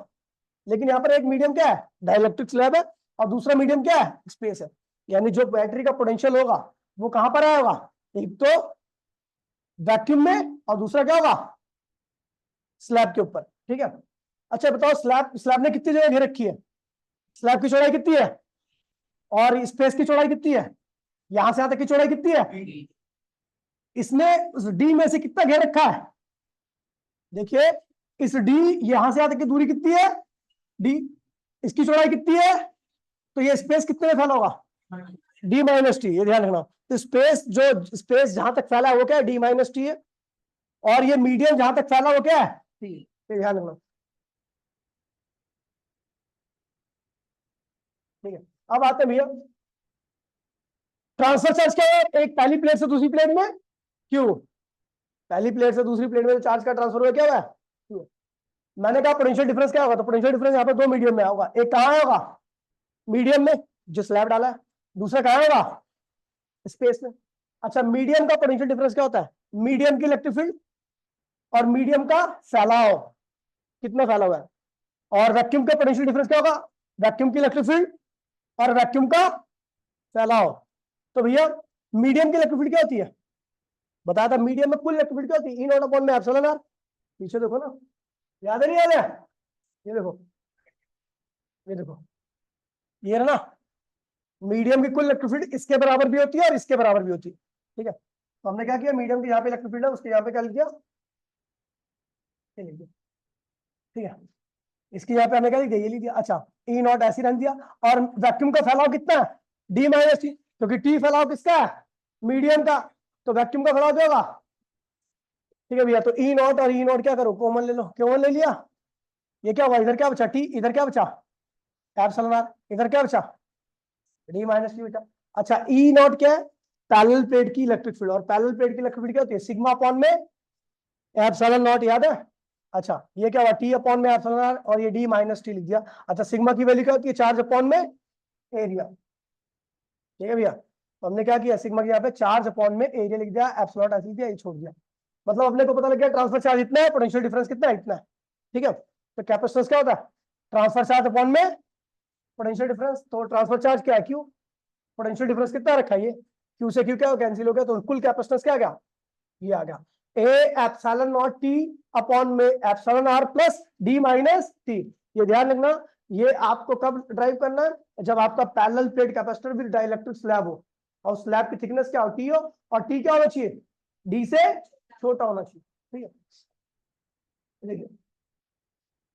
लेकिन यहाँ पर एक मीडियम क्या है, डाइलेक्ट्रिक स्लैब है, और दूसरा मीडियम क्या है, स्पेस है। यानी जो बैटरी का पोटेंशियल होगा वो कहां पर आएगा, एक तो वैक्यूम में और दूसरा क्या होगा, स्लैब के ऊपर। ठीक है, अच्छा बताओ स्लैब स्लैब ने कितनी जगह घेर रखी है, स्लैब की चौड़ाई कितनी है और स्पेस की चौड़ाई कितनी है, यहां से यहां तक की चौड़ाई कितनी है, इसने उस डी में से कितना घेर रखा है, देखिए इस डी यहां से यहां तक की दूरी कितनी है डी, इसकी चौड़ाई कितनी है, तो ये स्पेस कितने में फैला होगा, डी माइनस टी, ये ध्यान रखना। तो स्पेस जो स्पेस जहां तक फैला है वो क्या है, डी माइनस टी है, और ये मीडियम जहां तक फैला वो क्या है, टी, ये ध्यान रखना। ठीक है, अब आते हैं भैया ट्रांसफर चार्ज क्या है, एक पहली प्लेट से दूसरी प्लेट में क्यों, पहली प्लेट से दूसरी प्लेट में चार्ज का ट्रांसफर हुआ क्या हुआ है क्यों। मैंने कहा पोटेंशियल डिफरेंस क्या होगा, तो पोटेंशियल डिफरेंस यहाँ पे दो मीडियम में होगा, एक कहाँ होगा मीडियम में जो स्लैब डाला है, दूसरा कहाँ होगा स्पेस में। अच्छा मीडियम का पोटेंशियल डिफरेंस क्या होता है, मीडियम की इलेक्ट्रिक फील्ड और मीडियम का फैलाव कितना फैला हुआ है, और वैक्यूम का पोटेंशियल डिफरेंस क्या होगा, वैक्यूम की इलेक्ट्रिक फील्ड और वैक्यूम का फैलाव। तो भैया मीडियम की इलेक्ट्रिक फील्ड क्या होती है, बताया था मीडियम में कुल इलेक्ट्रिक फील्ड क्या होती है, ई नॉट अपॉन में एप्सिलॉन आर, पीछे देखो ना, याद है नहीं याद है, ये देखो ये देखो ये है ना, मीडियम की कुल इलेक्ट्रिक फील्ड इसके बराबर भी होती है और इसके बराबर भी होती है। ठीक है, तो हमने क्या किया, मीडियम की यहाँ पे इलेक्ट्रिक फील्ड है उसके यहाँ पे क्या लिख दिया, ये लिख दिया। ठीक है, इसकी यहाँ पे हमने क्या लिख दिया, ये लिख दिया। अच्छा ई नॉट ऐसे रख दिया, और वैक्यूम का फैलाव कितना है, डी माइनस टी, क्योंकि टी फैलाव किसका है, मीडियम का, तो वैक्यूम का फैलाव क्या होगा। ठीक है भैया, तो ई नॉट और ई नॉट क्या करो, कॉमन ले लो, कॉमन ले लिया, ये क्या हुआ, इधर क्या बचा टी, इधर क्या बचा एप्सिलॉन आर, इधर क्या बचा डी माइनस टी बचा। अच्छा ई नॉट क्या है, पैरेलल प्लेट की इलेक्ट्रिक फील्ड, और पैरेलल प्लेट की इलेक्ट्रिक फील्ड क्या होती है, सिग्मा अपॉन में एप्सिलॉन नॉट, याद है। अच्छा ये क्या हुआ, टी अपॉन में एप्सिलॉन आर, और ये डी माइनस टी लिख दिया। अच्छा सिग्मा की वैल्यू क्या होती है, चार्ज अपॉन में एरिया। ठीक है भैया, तो हमने क्या किया, सिग्मा के यहाँ पे चार्ज अपॉन में एरिया लिख दिया, एप्सिलॉन ऐसे लिख दिया, ये छोड़ दिया। मतलब अपने को पता लग गया ट्रांसफर चार्ज इतना है, पोटेंशियल डिफरेंस कितना है, इतना है। ठीक है, तो कैपेसिटेंस क्या होता है, ट्रांसफर चार्ज अपॉन में पोटेंशियल डिफरेंस, तो ट्रांसफर चार्ज क्या है क्यू, पोटेंशियल डिफरेंस कितना रखा है, ये क्यू से क्यू क्या कैंसिल हो गया, तो कुल कैपेसिटेंस क्या आ गया, ये आ गया A epsilon naught T upon में epsilon R plus D minus T. ये ध्यान रखना, ये आपको कब ड्राइव करना है, जब आपका parallel plate capacitor with dielectric slab हो, और स्लैब की थिकनेस क्या हो, टी हो, और टी क्या होना चाहिए, डी से छोटा होना चाहिए। ठीक है, देखिए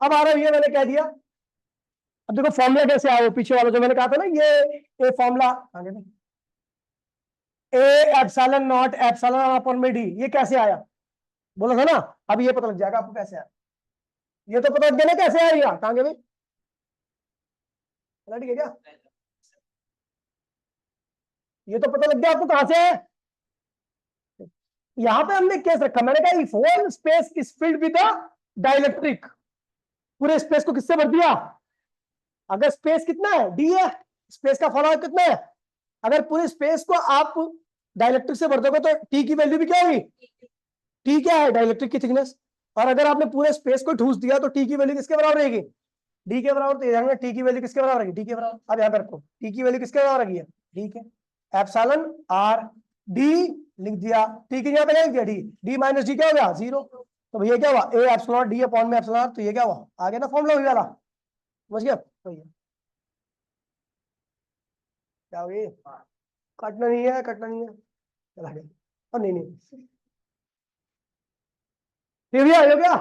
अब आ रहा है, ये मैंने कह दिया। अब देखो फॉर्मूला कैसे आया, वो पीछे वाला जो मैंने कहा था ना, ये फॉर्मूला आगे में ए एप्सिलॉन नॉट एप्सिलॉन अपॉन में डी, ये कैसे आया बोला था ना, अब ये पता लग जाएगा आपको कैसे आया, ये तो पता लग गया ना कैसे आएगा, कहां गए भाई लट गया क्या, ये तो पता लग गया आपको कहां से है। यहां पे हमने केस रखा, मैंने कहा if whole space is filled with dielectric, पूरे स्पेस को किससे भर दिया, अगर स्पेस कितना है डी है, स्पेस का फॉलोअर कितना है, अगर पूरे स्पेस को आप डाइलेक्ट्रिक से भर दोगे तो टी की वैल्यू भी क्या होगी, टी क्या है डाइलेक्ट्रिक की थिकनेस, और अगर आपने पूरे स्पेस को ठूस दिया तो टी की वैल्यू किसके बराबर रहेगी, डी के बराबर। तो ध्यान टी की वैल्यू किसके बराबर रहेगी, डी के बराबर। अब यहाँ पे रखो टी की वैल्यू किसके बराबर रहेगी, डी के, एप्सिलॉन आर डी लिख दिया, टी की यहाँ पे लिख दिया डी, डी माइनस डी क्या हो गया जीरो, तो भैया क्या हुआ ए एप्सिलॉन डी अपॉन में एप्सिलॉन आर, तो ये क्या हुआ आ गया ना फॉर्मूला वही वाला, समझ गया, तो ये क्या हो गया, कटना नहीं है, कटना नहीं है, चला गया, और नहीं नहीं फिर भी आ गया,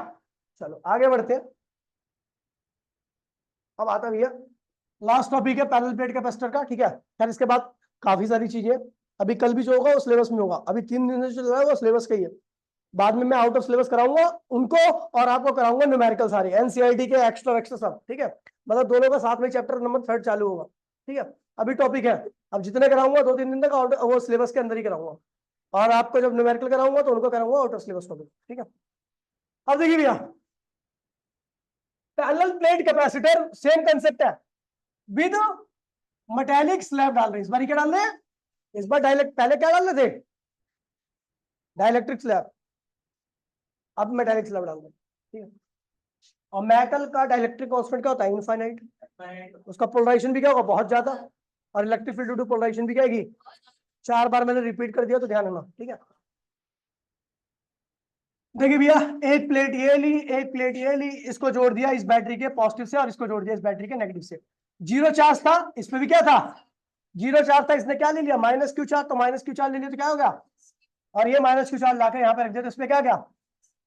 चलो आगे बढ़ते हैं। अब आता भैया लास्ट टॉपिक है पैरेलल प्लेट कैपेसिटर का। ठीक है, फिर इसके बाद काफी सारी चीजें, अभी कल भी जो होगा वो सिलेबस में होगा, अभी 3 दिन से जो चल रहा है वो सिलेबस का ही है, बाद में मैं आउट ऑफ सिलेबस कराऊंगा उनको, और आपको कराऊंगा न्यूमेरिकल सारे एनसीईआरटी के एक्स्ट्रा एक्स्ट्रा सब। ठीक है, मतलब दोनों का साथ में चैप्टर नंबर 3 चालू होगा। ठीक है, अभी टॉपिक है, अब जितने कराऊंगा 2-3 दिन तक वो सिलेबस के अंदर ही कराऊंगा, और आपको जब न्यूमेरिकल कराऊंगा तो उनको कराऊंगा आउट ऑफ सिलेबस टॉपिक। ठीक है, अब देखिए भैया parallel plate capacitor same concept है, विद मेटेलिक स्लैब डाल रहे हैं, इस बार क्या डाल रहे हैं, इस बार डायलेक्ट, पहले क्या डाल रहे थे डाइलेक्ट्रिक स्लैब, अब मेटेलिक स्लैब डाल रहे हैं। ठीक है, और मेटल का डाइलेक्ट्रिक कांस्टेंट क्या होता है इनफाइनाइट, उसका पोलराइजेशन भी क्या होगा बहुत ज्यादा, और electric field due to polarization भी क्या आएगी। 4 बार मैंने रिपीट कर दिया तो ध्यान रखना, ठीक है। देखिए भैया, एक प्लेट ये ली, एक प्लेट ये ली, इसको जोड़ दिया इस बैटरी के पॉजिटिव से और इसको जोड़ दिया इस बैटरी के नेगेटिव से। जीरो चार्ज था, इसमें भी क्या था, जीरो चार्ज था, इसने क्या ले लिया, माइनस क्यू चार्ज, तो माइनस क्यू चार्ज ले लिया तो क्या हो गया, और ये माइनस क्यू चार्ज लाकर यहाँ पे रख दिया तो इसमें क्या गया,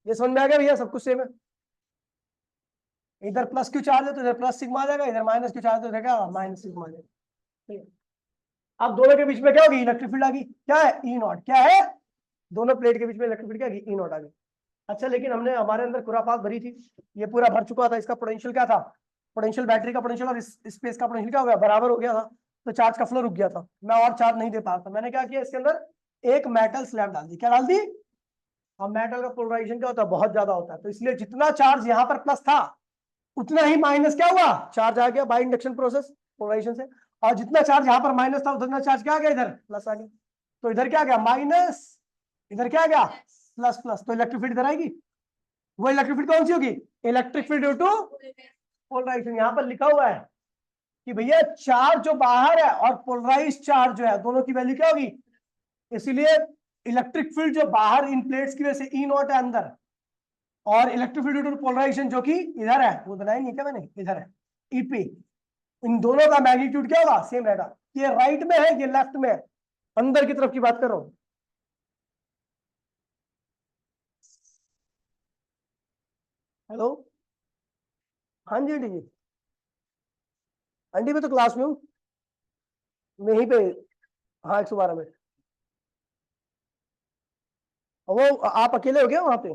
ये समझ में आ गया भैया, सब कुछ सेम है। इधर प्लस क्यू चार्ज है तो इधर प्लस सिग्मा आ जाएगा, इधर माइनस क्यू चार्ज है तो इधर क्या माइनस सिग्मा आ जाएगा, ठीक है। अब दोनों के बीच में क्या होगी, इलेक्ट्रिक फील्ड आ गई, क्या है, ई नॉट, क्या है, दोनों प्लेट के बीच में इलेक्ट्रिक फील्ड क्या है, ई नॉट आ गई। अच्छा, लेकिन हमने हमारे अंदर खुरापात भरी थी, ये पूरा भर चुका था, इसका पोटेंशियल क्या था, पोटेंशियल बैटरी का पोटेंशियल और इस स्पेस का पोटेंशियल क्या हो गया, बराबर हो गया था, तो चार्ज का फ्लो रुक गया था, मैं और चार्ज नहीं दे पा रहा था। मैंने क्या किया, इसके अंदर एक मेटल स्लैब डाल दी, क्या डाल दी, और मेटल का पोलराइजेशन क्या होता है, बहुत ज्यादा होता है, तो इसलिए जितना चार्ज यहाँ पर प्लस था उतना ही माइनस क्या हुआ, चार्ज आ गया बाय इंडक्शन प्रोसेस पोलराइजेशन से, और जितना चार्ज यहाँ पर माइनस था उतना चार्ज क्या आ गया, इधर प्लस आ गया, तो इधर क्या आ गया माइनस, इधर क्या आ गया प्लस प्लस, तो इलेक्ट्रिक फील्ड इधर आएगी। वो इलेक्ट्रिक फील्ड कौन सी होगी, electric field due to polarization. यहाँ पर लिखा हुआ है कि भैया चार्ज जो बाहर है और पोलराइज चार्ज जो है दोनों की वैल्यू क्या होगी, इसीलिए इलेक्ट्रिक फील्ड जो बाहर इन प्लेट्स की वजह से ई नॉट है अंदर, और electric field due to polarization जो कि इधर है, वो बनाया नहीं क्या मैंने, इधर है ईपी, इन दोनों का मैग्नीट्यूड क्या होगा, सेम रहेगा। ये राइट में है, ये लेफ्ट में है, अंदर की तरफ की बात कर रहा हूं। हेलो, हाँ जी आंटी जी, आंटी मैं तो क्लास में हूँ, यहीं पे, हाँ 112 में। वो आप अकेले हो गए वहां पे,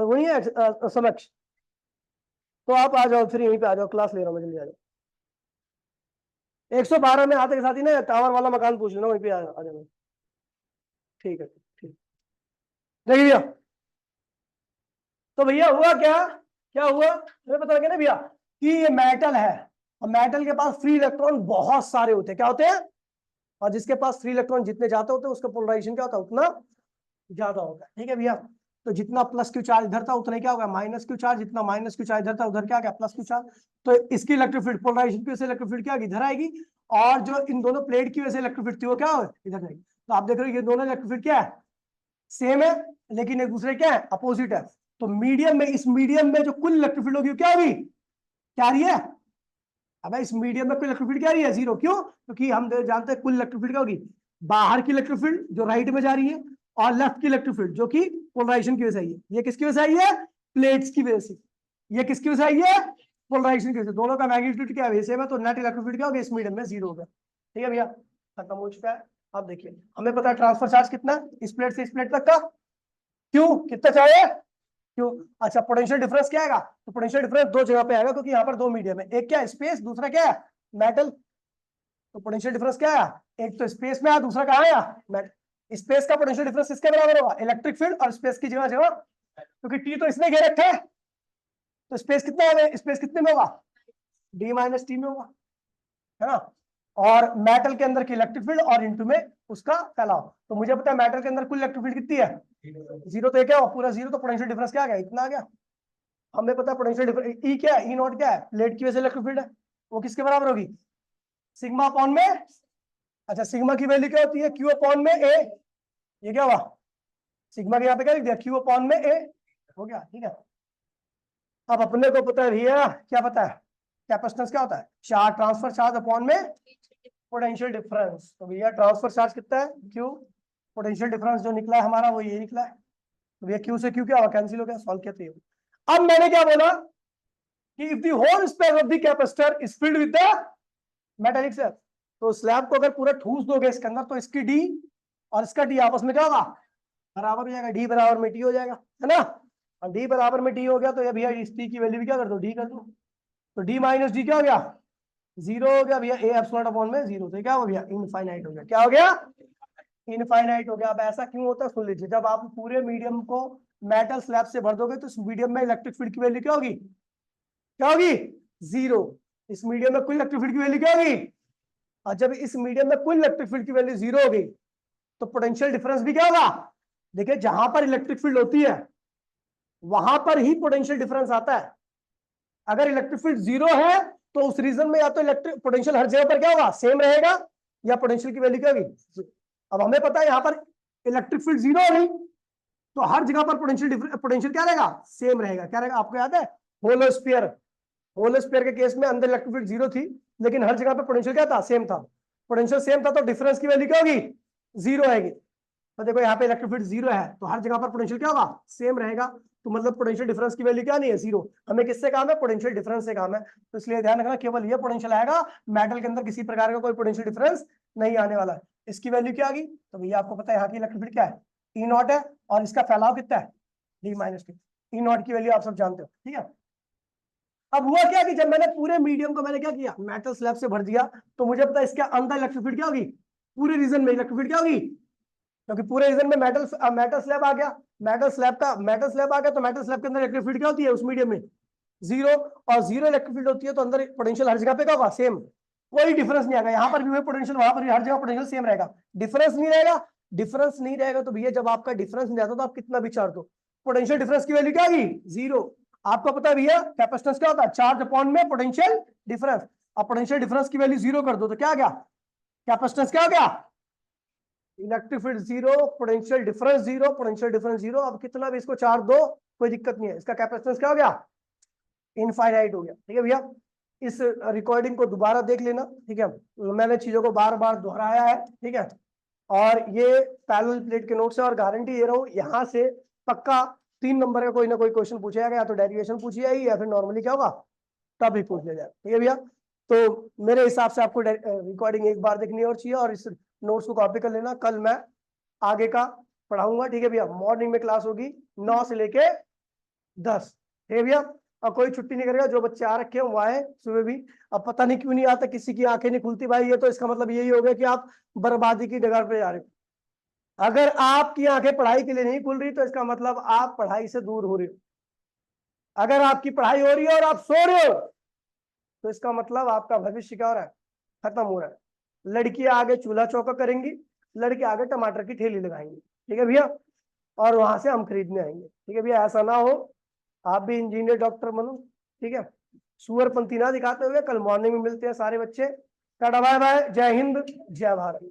वही है समक्ष, तो आप आ जाओ, फिर यहीं पे आ जाओ, क्लास ले रहा हूँ मैं, जल्दी आ जाओ। 112 में आते के साथ ही ना टावर वाला मकान पूछ लेना, वहीं पे आ जाना, ठीक है, ठीक। देखिए भैया, तो भैया हुआ क्या, क्या हुआ, हमें पता लगे ना भैया कि ये मेटल है, और मेटल के पास फ्री इलेक्ट्रॉन बहुत सारे होते हैं, क्या होते हैं, और जिसके पास फ्री इलेक्ट्रॉन जितने ज्यादा होते हैं उसका पोलराइजेशन क्या होता है, उतना ज्यादा होता है, ठीक है भैया। तो जितना प्लस क्यू चार्ज इधर था उतना क्या होगा, माइनस क्यू चार्ज, जितना माइनस क्यू चार्ज इधर था उधर क्या गया, प्लस क्यू चार्ज, तो इसकी इलेक्ट्रिक फील्ड पोलराइजेशन की वजह से इलेक्ट्रिक फील्ड क्या इधर आएगी, और जो इन दोनों प्लेट की वजह से इलेक्ट्रिक फील्ड थी वो क्या हो इधर जाएगी। तो आप देख रहे हो ये दोनों इलेक्ट्रिक फील्ड क्या है, सेम है, लेकिन एक दूसरे क्या है, अपोजिट है। तो मीडियम में, इस मीडियम में जो कुल इलेक्ट्रिक फील्ड होगी क्या होगी, क्या रही है, अब इस मीडियम में कुल इलेक्ट्रिक फील्ड क्या रही है, जीरो, क्यों, क्योंकि हम जानते हैं कुल इलेक्ट्रिक फील्ड क्या होगी, बाहर की इलेक्ट्रिक फील्ड जो राइट में जा रही है, और लेफ्ट की इलेक्ट्रिक फील्ड जो कि पोलराइजेशन की वजह से आई है। ये किसकी वजह से आई है, प्लेट्स की वजह से, ये किसकी वजह से आई है, पोलराइजेशन की वजह से, दोनों का मैग्नीट्यूड क्या है, सेम है, तो नेट इलेक्ट्रिक फील्ड क्या होगा इस मीडियम में, जीरो होगा, ठीक है भैया, खत्म हो चुका है। अब देखिए हमें पता है ट्रांसफर चार्ज कितना है इस प्लेट से इस प्लेट तक का, क्यों कितना चाहिए, क्यों, अच्छा पोटेंशियल डिफरेंस क्या आएगा, तो पोटेंशियल डिफरेंस दो जगह पे आएगा, क्योंकि यहाँ पर दो मीडियम है, एक क्या है स्पेस, दूसरा क्या है मेटल, तो पोटेंशियल डिफरेंस क्या आया, एक तो स्पेस में आया, दूसरा कहाँ आया मेटल। स्पेस का पोटेंशियल डिफरेंस किसके बराबर होगा, इलेक्ट्रिक फील्ड, और स्पेस की जगह जगह, क्योंकि टी तो इसने घेर रखा है, तो स्पेस कितना है, स्पेस कितने में होगा, डी माइनस टी में होगा, है ना, और मेटल के अंदर की इलेक्ट्रिक फील्ड और इनटू में उसका फैलाव, तो मुझे पता है मेटल के अंदर कुल इलेक्ट्रिक फील्ड कितनी है, जीरो, तो क्या हुआ पूरा जीरो, तो पोटेंशियल डिफरेंस क्या आ गया, इतना आ गया। हमें पता है पोटेंशियल डिफरेंस ई क्या है, ई नॉट क्या है, प्लेट की वजह से इलेक्ट्रिक फील्ड है, वो किसके बराबर होगी, सिग्मा अपॉन में, अच्छा सिग्मा की वैल्यू क्या होती है, क्यू अपॉन में ए, ये क्या हुआ, सिग्मा के यहाँ पे क्या लिख दिया, क्यू अपॉन में ए, हो गया, ठीक है। अब अपने को पता है भैया, क्या पता है, कैपेसिटेंस क्या होता है, चार्ज ट्रांसफर चार्ज अपॉन में पोटेंशियल डिफरेंस, तो भैया ट्रांसफर चार्ज कितना है क्यू, पोटेंशियल डिफरेंस जो निकला है हमारा वो ये निकला है, तो भैया क्यू से क्यू क्या हुआ, कैंसिल हो गया, सॉल्व किया तो ये। अब मैंने क्या बोला कि if the whole space of the capacitor is filled with the metallic cell, तो स्लैब को अगर पूरा ठूस दोगे इसके अंदर तो इसकी डी और इसका डी आपस में क्या होगा, बराबर हो जाएगा, डी बराबर में टी हो जाएगा, है ना, और डी बराबर में टी हो गया तो ये भैया इस टी की वैल्यू भी क्या कर दो, डी कर दो, तो डी माइनस डी क्या हो गया, जीरो हो गया भैया, ए एप्सिलॉन अपॉन में जीरो, तो क्या हो गया, इनफाइनाइट हो गया, क्या हो गया, इनफाइनाइट हो गया। अब ऐसा क्यों होता है सुन लीजिए, जब आप पूरे मीडियम को मेटल स्लैब से भर दोगे तो इस मीडियम में इलेक्ट्रिक फील्ड की वैल्यू क्या होगी, क्या होगी, जीरो, इस मीडियम में कुल इलेक्ट्रिक फील्ड की वैल्यू क्या होगी, और जब इस मीडियम में कुल इलेक्ट्रिक फील्ड की वैल्यू जीरो होगी तो पोटेंशियल डिफरेंस भी क्या होगा, देखिए जहां पर इलेक्ट्रिक फील्ड होती है वहां पर ही पोटेंशियल डिफरेंस आता है, अगर इलेक्ट्रिक फील्ड जीरो है तो उस रीजन में या तो इलेक्ट्रिक पोटेंशियल हर जगह पर क्या होगा, सेम रहेगा, या पोटेंशियल की वैल्यू क्या होगी। अब हमें पता है यहाँ पर इलेक्ट्रिक फील्ड जीरो हो रही, तो हर जगह पर पोटेंशियल क्या रहेगा, सेम रहेगा। क्या रहेगा, आपको याद है होलो स्फीयर के केस में अंदर इलेक्ट्रिक फील्ड जीरो थी, लेकिन हर जगह पर पोटेंशियल क्या था, सेम था। पोटेंशियल सेम था तो डिफरेंस की वैल्यू क्या होगी, जीरो आएगी। तो देखो यहाँ पे इलेक्ट्रिक फील्ड जीरो है, तो हर जगह पर पोटेंशियल क्या होगा, सेम रहेगा। तो मतलब पोटेंशियल डिफरेंस की वैल्यू क्या नहीं है, जीरो। हमें किससे काम है, पोटेंशियल डिफरेंस से काम है। तो इसलिए ध्यान रखना केवल ये पोटेंशियल आएगा, मेटल के अंदर किसी प्रकार का कोई पोटेंशियल डिफरेंस नहीं आने वाला है। इसकी वैल्यू क्या आ गई, तो भैया आपको पता है यहाँ की इलेक्ट्रिक फील्ड क्या है, ई नॉट है, और इसका फैलाव कितना है, D minus T. E not की वैल्यू आप सब जानते हो, ठीक है। अब हुआ क्या कि जब मैंने पूरे मीडियम को मैंने क्या किया, मेटल स्लैब से भर दिया, तो मुझे पता है इसके अंदर इलेक्ट्रिक फील्ड क्या होगी, पूरे रीजन में इलेक्ट्रिक फील्ड क्या होगी, क्योंकि पूरे रीजन में मेटल स्लैब आ गया, मेटल स्लैब आ गया, तो मेटल स्लैब के अंदर इलेक्ट्रिक फील्ड क्या होती है उस मीडियम में, जीरो। और जीरो इलेक्ट्रिक फील्ड होती है तो अंदर पोटेंशियल हर जगह पे क्या होगा, सेम, कोई डिफरेंस नहीं आएगा। यहाँ पर भी वही पोटेंशियल, वहां पर भी हर जगह पोटेंशियल सेम रहेगा, डिफरेंस नहीं रहेगा। तो भैया जब आपका डिफरेंस नहीं रहता तो आप कितना भी चार्ज दो, पोटेंशियल डिफरेंस की वैल्यू क्या होगी, जीरो। आपको पता है भैया कैपेसिटेंस क्या होता है, चार्ज अपॉन में पोटेंशियल डिफरेंस। अब पोटेंशियल डिफरेंस की वैल्यू जीरो कर दो तो क्या आ गया, कैपेसिटेंस क्या हो गया, electric field zero, potential difference zero. अब कितना भी इसको चार्ज दो कोई दिक्कत नहीं है, इसका कैपेसिटेंस क्या हो गया, इनफाइनाइट हो गया। ठीक है भैया, इस रिकॉर्डिंग को दोबारा देख लेना, ठीक है, मैंने चीजों को बार बार दोहराया है, ठीक है। और ये पैरेलल प्लेट के नोट्स है, और गारंटी दे रहा हूँ यहाँ से पक्का 3 नंबर का कोई ना कोई क्वेश्चन पूछा जाएगा, या तो डेरिवेशन पूछी जाएगी या फिर नॉर्मली क्या होगा तब ही पूछ लिया जाएगा। ठीक है भैया, तो मेरे हिसाब से आपको रिकॉर्डिंग एक बार देखनी और चाहिए, और इस नोट्स को कॉपी कर लेना, कल मैं आगे का पढ़ाऊंगा। ठीक है भैया, मॉर्निंग में क्लास होगी 9 से लेके 10। ठीक है भैया, और कोई छुट्टी नहीं करेगा, जो बच्चे आ रखे हैं वो आए सुबह भी। अब पता नहीं क्यों नहीं आता, किसी की आंखें नहीं खुलती भाई, ये तो इसका मतलब यही हो गया कि आप बर्बादी की डगर पे जा रहे हो। अगर आपकी आंखें पढ़ाई के लिए नहीं खुल रही तो इसका मतलब आप पढ़ाई से दूर हो रहे हो। अगर आपकी पढ़ाई हो रही है और आप सो रहे हो तो इसका मतलब आपका भविष्य क्या हो रहा है, खत्म हो रहा है। लड़कियां आगे चूल्हा चौका करेंगी, लड़के आगे टमाटर की ठेली लगाएंगे, ठीक है भैया, और वहां से हम खरीदने आएंगे। ठीक है भैया, ऐसा ना हो, आप भी इंजीनियर डॉक्टर बनो, ठीक है। सुअरपंती ना दिखाते हुए, कल मॉर्निंग में मिलते हैं सारे बच्चे। टाटा बाय बाय, जय हिंद जय भारत।